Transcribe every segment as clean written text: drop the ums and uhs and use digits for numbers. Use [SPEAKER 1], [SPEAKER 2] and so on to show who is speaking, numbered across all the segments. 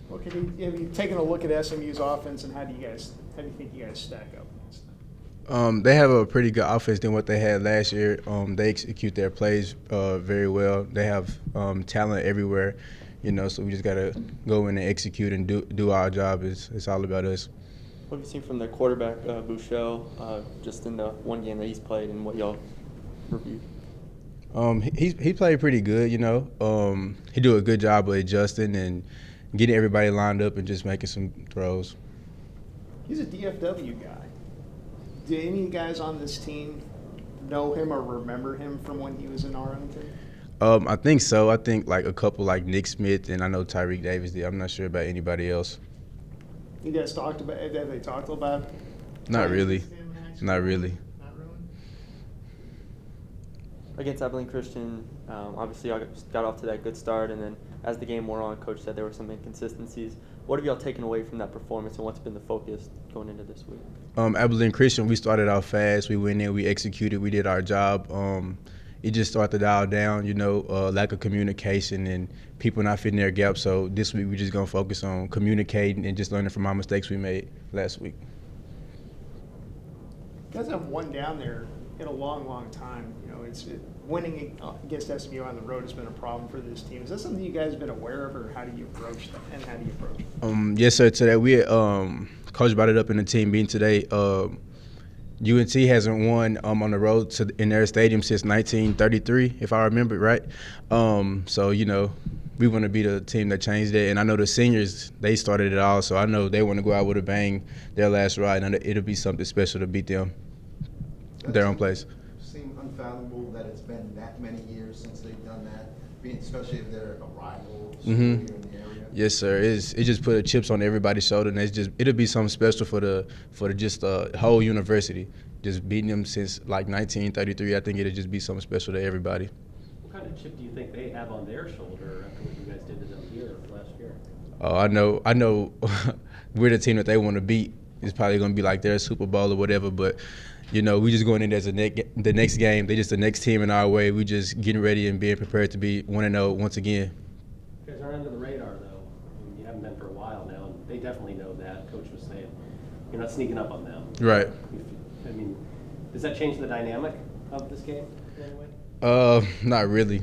[SPEAKER 1] Well, have you taken a look at SMU's offense, and how do you think you guys stack up against them?
[SPEAKER 2] They have a pretty good offense than what they had last year. They execute their plays very well. They have talent everywhere, so we just got to go in and execute and do our job. It's all about us.
[SPEAKER 3] What have you seen from their quarterback, Bouchel, just in the one game that he's played and what y'all reviewed?
[SPEAKER 2] He played pretty good, He do a good job of adjusting and getting everybody lined up and just making some throws.
[SPEAKER 1] He's a DFW guy. Do any guys on this team know him or remember him from when he was in Arlington?
[SPEAKER 2] I think so. I think like a couple like Nick Smith, and I know Tyreek Davis did. I'm not sure about anybody else.
[SPEAKER 1] You guys have they talked about?
[SPEAKER 2] Not really. Not really.
[SPEAKER 1] Not really?
[SPEAKER 3] Against Abilene Christian, obviously y'all got off to that good start, and then as the game wore on, Coach said there were some inconsistencies. What have y'all taken away from that performance, and what's been the focus going into this week?
[SPEAKER 2] Abilene Christian, we started out fast. We went in, we executed, we did our job. It just started to dial down, lack of communication and people not fitting their gaps. So this week we're just going to focus on communicating and just learning from our mistakes we made last week.
[SPEAKER 1] You guys haven't won down there in a long, long time. Winning against SMU on the road has been a problem for this team. Is that something you guys have been aware of, or how do you approach that? And how do you approach it?
[SPEAKER 2] Yes, sir. Today we Coach brought it up in the team meeting today. UNT hasn't won on the road in their stadium since 1933, if I remember right. So we want to be the team that changed it. And I know the seniors, they started it all, so I know they want to go out with a bang their last ride, and it'll be something special to beat them their own place.
[SPEAKER 4] Seem unfathomable that it's been that many years since they've done that, especially if they're a rival school here in the area.
[SPEAKER 2] Yes, sir. It just put chips on everybody's shoulder, and it'll be something special for the whole university. Just beating them since like 1933, I think it'll just be something special to everybody.
[SPEAKER 5] What kind of chip do you think they have on their shoulder after what you guys did to them here last year?
[SPEAKER 2] Oh, I know. We're the team that they want to beat. It's probably going to be like their Super Bowl or whatever, but we just going in as the next game. They're just the next team in our way. We just getting ready and being prepared to be 1-0 once again.
[SPEAKER 5] You guys aren't under the radar, though. I mean, you haven't been for a while now, and they definitely know that. Coach was saying you're not sneaking up on them.
[SPEAKER 2] Right.
[SPEAKER 5] I mean, does that change the dynamic of this game in any way?
[SPEAKER 2] Not really.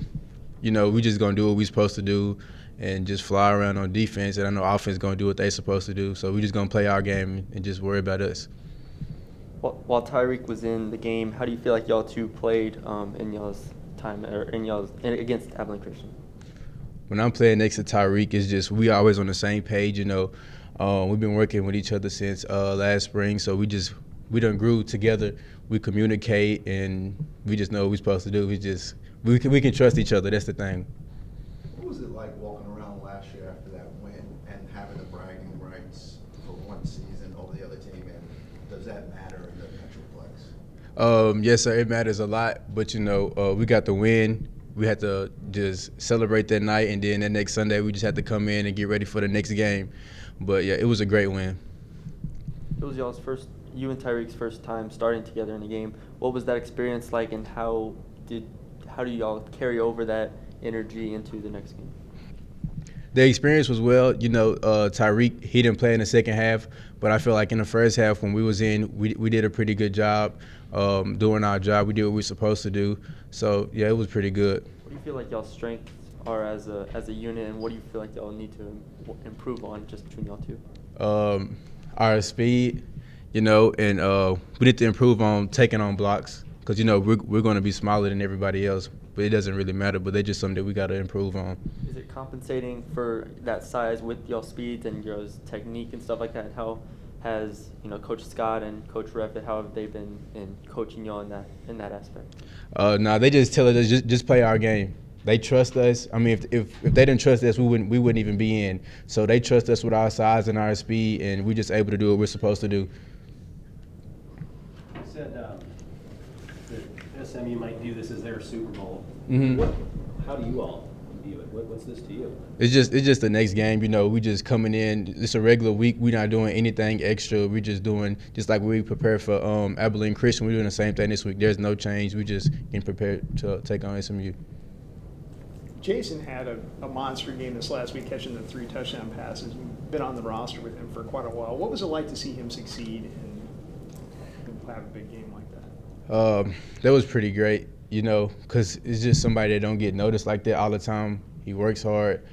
[SPEAKER 2] We just going to do what we're supposed to do and just fly around on defense, and I know offense going to do what they're supposed to do. So we just going to play our game and just worry about us.
[SPEAKER 3] While Tyreek was in the game, how do you feel like y'all two played in y'all's time against Abilene Christian?
[SPEAKER 2] When I'm playing next to Tyreek, it's just we always on the same page. We've been working with each other since last spring, so we done grew together. We communicate, and we just know what we're supposed to do. We can trust each other. That's the thing.
[SPEAKER 4] What was it like walking around last year after that win and having the bragging rights for one season over the other team? And does that matter in the Metroplex?
[SPEAKER 2] Yes, sir. It matters a lot, but we got the win. We had to just celebrate that night, and then that next Sunday we just had to come in and get ready for the next game. But yeah, it was a great win.
[SPEAKER 3] It was you and Tyreek's first time starting together in a game. What was that experience like, and how do y'all carry over that energy into the next game?
[SPEAKER 2] The experience was well. Tyreek, he didn't play in the second half, but I feel like in the first half when we was in, we did a pretty good job doing our job. We did what we were supposed to do. So, yeah, it was pretty good.
[SPEAKER 3] What do you feel like y'all's strengths are as a unit, and what do you feel like y'all need to improve on just between y'all two?
[SPEAKER 2] Our speed, and we need to improve on taking on blocks because, we're going to be smaller than everybody else, but it doesn't really matter. But they're just something that we got to improve on.
[SPEAKER 3] Is it compensating for that size with y'all speeds and your technique and stuff like that? How has Coach Scott and Coach Reffett, how have they been in coaching y'all in that aspect?
[SPEAKER 2] No, they just tell us just play our game. They trust us. I mean, if they didn't trust us, we wouldn't even be in. So they trust us with our size and our speed, and we're just able to do what we're supposed to do.
[SPEAKER 5] You said that SMU might view this as their Super Bowl.
[SPEAKER 2] Mm-hmm.
[SPEAKER 5] How do you all view it? What's this to you?
[SPEAKER 2] It's just the next game. We just coming in. It's a regular week. We're not doing anything extra. We're just doing just like we prepared for Abilene Christian. We're doing the same thing this week. There's no change. We just getting prepared to take on SMU.
[SPEAKER 1] Jason had a monster game this last week, catching the 3 touchdown passes. You've been on the roster with him for quite a while. What was it like to see him succeed and have a big game like that?
[SPEAKER 2] That was pretty great, you know, because it's just somebody that don't get noticed like that all the time. He works hard,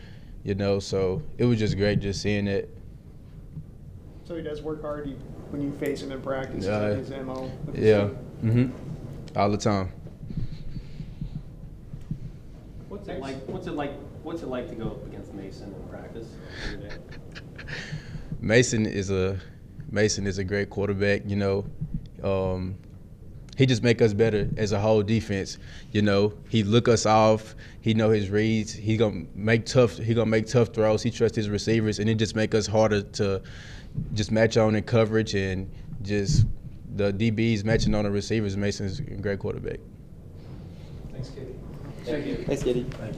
[SPEAKER 2] you know, so it was just great just seeing it.
[SPEAKER 1] So he does work hard when you face him in practice. Is that his MO? with his
[SPEAKER 2] Yeah,
[SPEAKER 1] team?
[SPEAKER 2] all the time.
[SPEAKER 5] What's it like to go up against Mason in practice every day?
[SPEAKER 2] Mason is a great quarterback, you know. He just make us better as a whole defense, you know. He look us off. He know his reads. He gonna make tough throws. He trusts his receivers, and it just make us harder to just match on in coverage and just the DBs matching on the receivers. Mason's a great quarterback.
[SPEAKER 5] Thanks, Katie.
[SPEAKER 3] Thanks, Katie.